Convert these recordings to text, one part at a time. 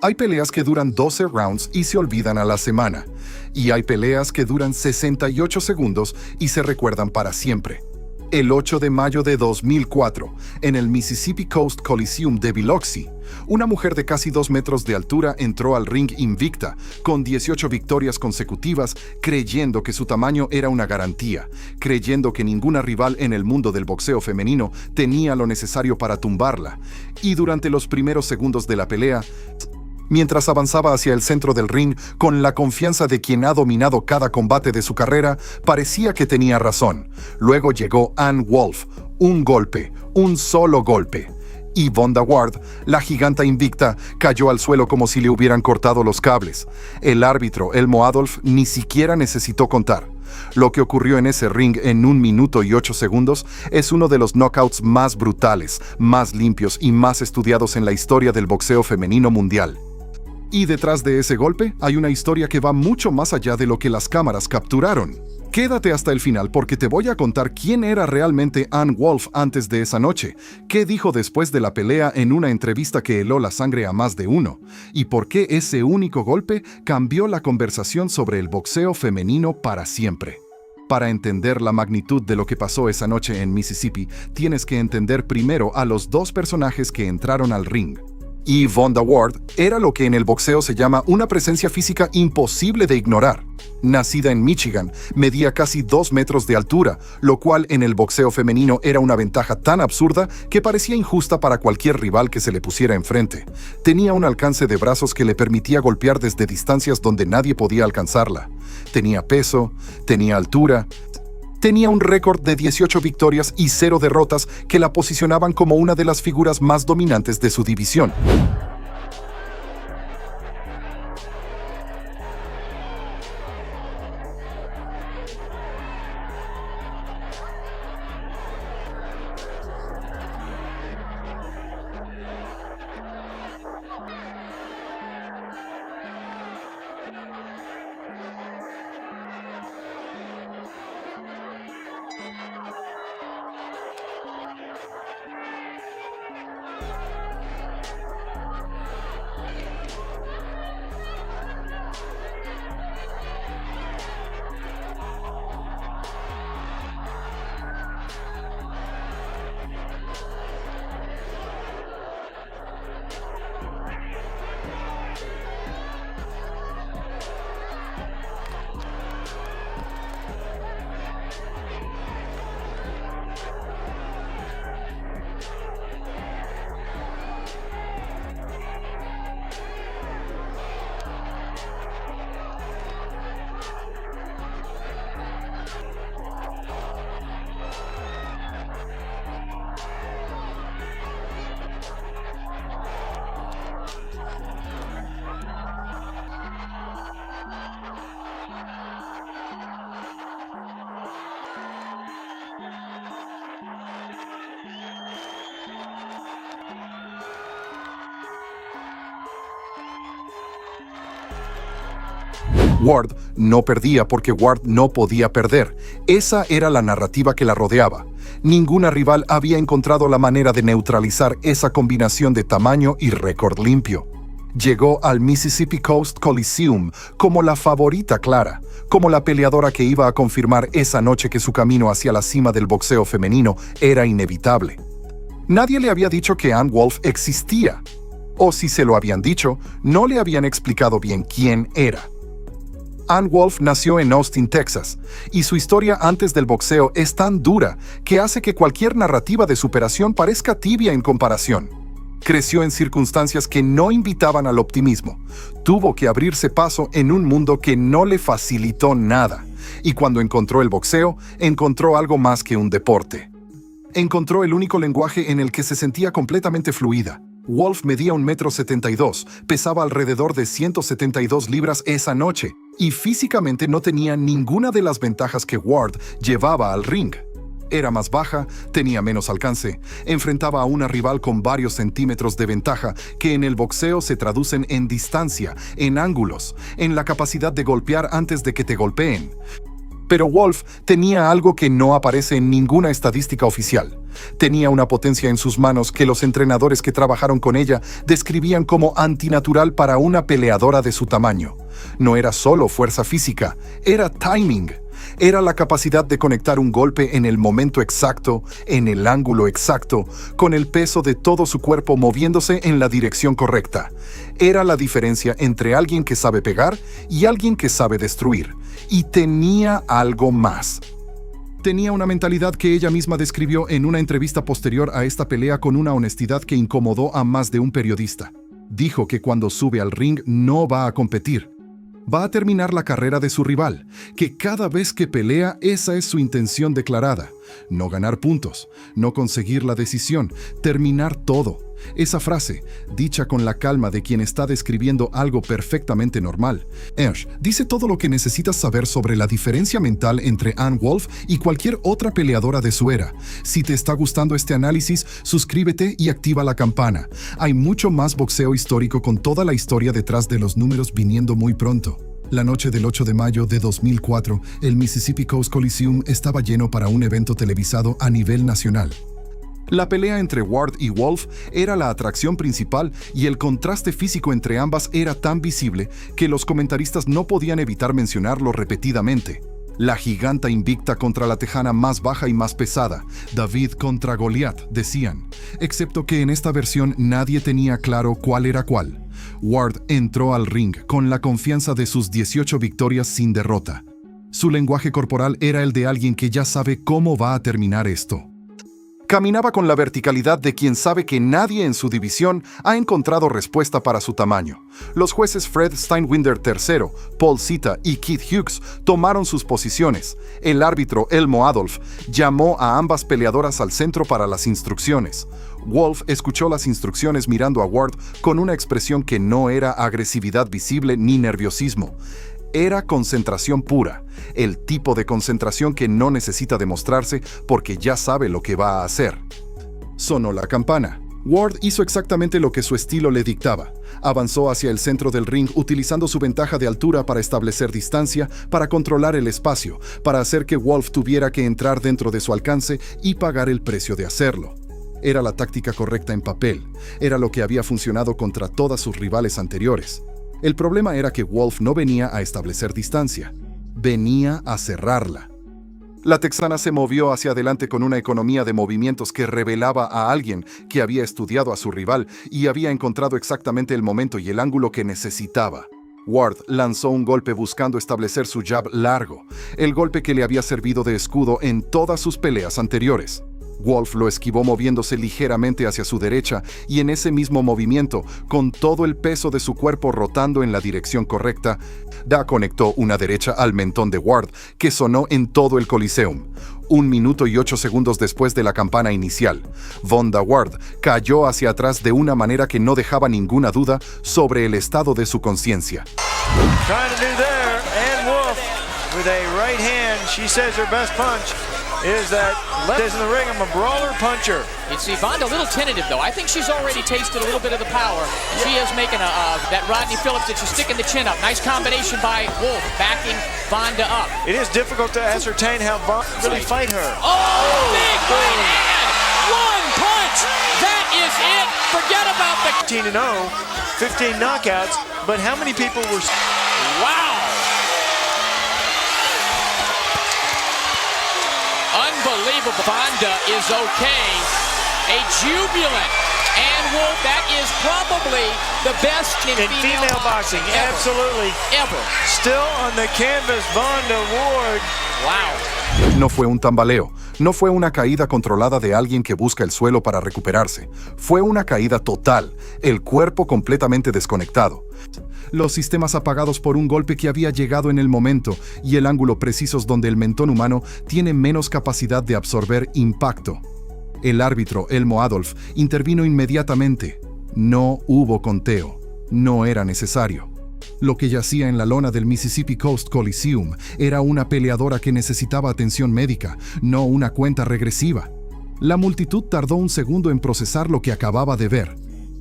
Hay peleas que duran 12 rounds y se olvidan a la semana. Y hay peleas que duran 68 segundos y se recuerdan para siempre. El 8 de mayo de 2004, en el Mississippi Coast Coliseum de Biloxi, una mujer de casi 2 metros de altura entró al ring invicta, con 18 victorias consecutivas, creyendo que su tamaño era una garantía, creyendo que ninguna rival en el mundo del boxeo femenino tenía lo necesario para tumbarla. Y durante los primeros segundos de la pelea, mientras avanzaba hacia el centro del ring con la confianza de quien ha dominado cada combate de su carrera, parecía que tenía razón. Luego llegó Ann Wolfe, un golpe, un solo golpe. Y Vonda Ward, la giganta invicta, cayó al suelo como si le hubieran cortado los cables. El árbitro, Elmo Adolf, ni siquiera necesitó contar. Lo que ocurrió en ese ring en 1 minuto y 8 segundos es uno de los knockouts más brutales, más limpios y más estudiados en la historia del boxeo femenino mundial. Y detrás de ese golpe hay una historia que va mucho más allá de lo que las cámaras capturaron. Quédate hasta el final porque te voy a contar quién era realmente Ann Wolfe antes de esa noche, qué dijo después de la pelea en una entrevista que heló la sangre a más de uno, y por qué ese único golpe cambió la conversación sobre el boxeo femenino para siempre. Para entender la magnitud de lo que pasó esa noche en Mississippi, tienes que entender primero a los dos personajes que entraron al ring. Y Vonda Ward era lo que en el boxeo se llama una presencia física imposible de ignorar. Nacida en Michigan, medía casi 2 metros de altura, lo cual en el boxeo femenino era una ventaja tan absurda que parecía injusta para cualquier rival que se le pusiera enfrente. Tenía un alcance de brazos que le permitía golpear desde distancias donde nadie podía alcanzarla. Tenía peso, tenía altura. Tenía un récord de 18 victorias y 0 derrotas que la posicionaban como una de las figuras más dominantes de su división. Ward no perdía porque Ward no podía perder. Esa era la narrativa que la rodeaba. Ninguna rival había encontrado la manera de neutralizar esa combinación de tamaño y récord limpio. Llegó al Mississippi Coast Coliseum como la favorita clara, como la peleadora que iba a confirmar esa noche que su camino hacia la cima del boxeo femenino era inevitable. Nadie le había dicho que Ann Wolfe existía. O si se lo habían dicho, no le habían explicado bien quién era. Ann Wolfe nació en Austin, Texas, y su historia antes del boxeo es tan dura que hace que cualquier narrativa de superación parezca tibia en comparación. Creció en circunstancias que no invitaban al optimismo. Tuvo que abrirse paso en un mundo que no le facilitó nada. Y cuando encontró el boxeo, encontró algo más que un deporte. Encontró el único lenguaje en el que se sentía completamente fluida. Wolfe medía 1,72 m, pesaba alrededor de 172 libras esa noche, y físicamente no tenía ninguna de las ventajas que Ward llevaba al ring. Era más baja, tenía menos alcance, enfrentaba a una rival con varios centímetros de ventaja que en el boxeo se traducen en distancia, en ángulos, en la capacidad de golpear antes de que te golpeen. Pero Wolfe tenía algo que no aparece en ninguna estadística oficial. Tenía una potencia en sus manos que los entrenadores que trabajaron con ella describían como antinatural para una peleadora de su tamaño. No era solo fuerza física, era timing. Era la capacidad de conectar un golpe en el momento exacto, en el ángulo exacto, con el peso de todo su cuerpo moviéndose en la dirección correcta. Era la diferencia entre alguien que sabe pegar y alguien que sabe destruir. Y tenía algo más. Tenía una mentalidad que ella misma describió en una entrevista posterior a esta pelea con una honestidad que incomodó a más de un periodista. Dijo que cuando sube al ring no va a competir. Va a terminar la carrera de su rival, que cada vez que pelea esa es su intención declarada. No ganar puntos, no conseguir la decisión, terminar todo. Esa frase, dicha con la calma de quien está describiendo algo perfectamente normal. Ash dice todo lo que necesitas saber sobre la diferencia mental entre Ann Wolfe y cualquier otra peleadora de su era. Si te está gustando este análisis, suscríbete y activa la campana. Hay mucho más boxeo histórico con toda la historia detrás de los números viniendo muy pronto. La noche del 8 de mayo de 2004, el Mississippi Coast Coliseum estaba lleno para un evento televisado a nivel nacional. La pelea entre Ward y Wolfe era la atracción principal y el contraste físico entre ambas era tan visible que los comentaristas no podían evitar mencionarlo repetidamente. La giganta invicta contra la tejana más baja y más pesada, David contra Goliat, decían, excepto que en esta versión nadie tenía claro cuál era cuál. Ward entró al ring con la confianza de sus 18 victorias sin derrota. Su lenguaje corporal era el de alguien que ya sabe cómo va a terminar esto. Caminaba con la verticalidad de quien sabe que nadie en su división ha encontrado respuesta para su tamaño. Los jueces Fred Steinwinder III, Paul Sita y Keith Hughes tomaron sus posiciones. El árbitro Elmo Adolf llamó a ambas peleadoras al centro para las instrucciones. Wolfe escuchó las instrucciones mirando a Ward con una expresión que no era agresividad visible ni nerviosismo. Era concentración pura, el tipo de concentración que no necesita demostrarse porque ya sabe lo que va a hacer. Sonó la campana. Ward hizo exactamente lo que su estilo le dictaba. Avanzó hacia el centro del ring utilizando su ventaja de altura para establecer distancia, para controlar el espacio, para hacer que Wolfe tuviera que entrar dentro de su alcance y pagar el precio de hacerlo. Era la táctica correcta en papel. Era lo que había funcionado contra todas sus rivales anteriores. El problema era que Wolfe no venía a establecer distancia, venía a cerrarla. La texana se movió hacia adelante con una economía de movimientos que revelaba a alguien que había estudiado a su rival y había encontrado exactamente el momento y el ángulo que necesitaba. Ward lanzó un golpe buscando establecer su jab largo, el golpe que le había servido de escudo en todas sus peleas anteriores. Wolfe lo esquivó moviéndose ligeramente hacia su derecha y en ese mismo movimiento, con todo el peso de su cuerpo rotando en la dirección correcta, Da conectó una derecha al mentón de Ward que sonó en todo el Coliseum. 1 minuto y 8 segundos después de la campana inicial, Vonda Ward cayó hacia atrás de una manera que no dejaba ninguna duda sobre el estado de su conciencia. Is that left is in the ring. I'm a brawler puncher. You see, Vonda a little tentative, though. I think she's already tasted a little bit of the power. She is making that Rodney Phillips that she's sticking the chin up. Nice combination by Wolfe, backing Vonda up. It is difficult to ascertain how Vonda really fight her. Oh, big right hand! One punch! That is it! Forget about the 15-0, 15 knockouts, but how many people were... Wow! Unbelievable. Vonda is okay. A jubilant Ann Wolfe. That is probably the best in female boxing. Ever. Absolutely. Ever. Still on the canvas, Vonda Ward. Wow. No fue un tambaleo. No fue una caída controlada de alguien que busca el suelo para recuperarse. Fue una caída total, el cuerpo completamente desconectado. Los sistemas apagados por un golpe que había llegado en el momento y el ángulo precisos donde el mentón humano tiene menos capacidad de absorber impacto. El árbitro, Elmo Adolf, intervino inmediatamente. No hubo conteo. No era necesario. Lo que yacía en la lona del Mississippi Coast Coliseum era una peleadora que necesitaba atención médica, no una cuenta regresiva. La multitud tardó un segundo en procesar lo que acababa de ver.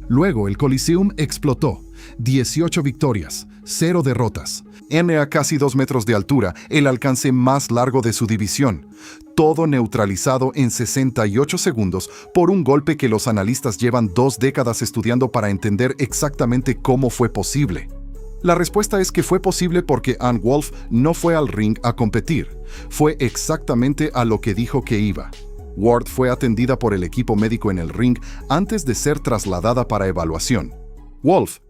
Luego el Coliseum explotó. 18 victorias, 0 derrotas. A casi 2 metros de altura, el alcance más largo de su división. Todo neutralizado en 68 segundos por un golpe que los analistas llevan 2 décadas estudiando para entender exactamente cómo fue posible. La respuesta es que fue posible porque Ann Wolfe no fue al ring a competir. Fue exactamente a lo que dijo que iba. Ward fue atendida por el equipo médico en el ring antes de ser trasladada para evaluación. Wolfe,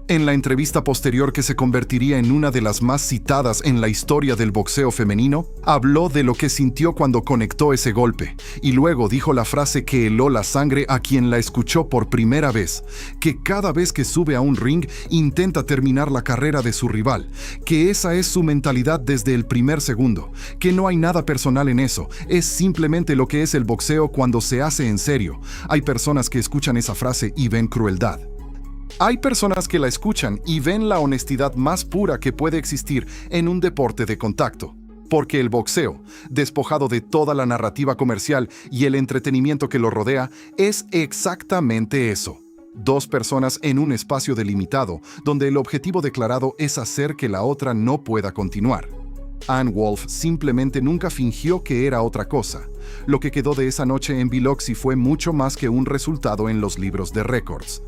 en la entrevista posterior que se convertiría en una de las más citadas en la historia del boxeo femenino, habló de lo que sintió cuando conectó ese golpe, y luego dijo la frase que heló la sangre a quien la escuchó por primera vez, que cada vez que sube a un ring intenta terminar la carrera de su rival, que esa es su mentalidad desde el primer segundo, que no hay nada personal en eso, es simplemente lo que es el boxeo cuando se hace en serio. Hay personas que escuchan esa frase y ven crueldad. Hay personas que la escuchan y ven la honestidad más pura que puede existir en un deporte de contacto. Porque el boxeo, despojado de toda la narrativa comercial y el entretenimiento que lo rodea, es exactamente eso. 2 personas en un espacio delimitado, donde el objetivo declarado es hacer que la otra no pueda continuar. Ann Wolfe simplemente nunca fingió que era otra cosa. Lo que quedó de esa noche en Biloxi fue mucho más que un resultado en los libros de récords.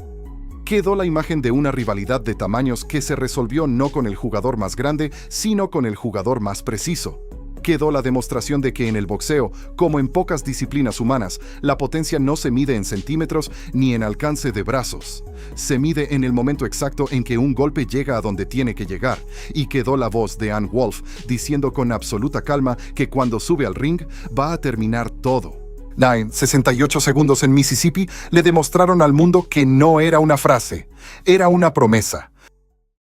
Quedó la imagen de una rivalidad de tamaños que se resolvió no con el jugador más grande, sino con el jugador más preciso. Quedó la demostración de que en el boxeo, como en pocas disciplinas humanas, la potencia no se mide en centímetros ni en alcance de brazos. Se mide en el momento exacto en que un golpe llega a donde tiene que llegar, y quedó la voz de Ann Wolfe diciendo con absoluta calma que cuando sube al ring va a terminar todo. 68 segundos en Mississippi le demostraron al mundo que no era una frase, era una promesa.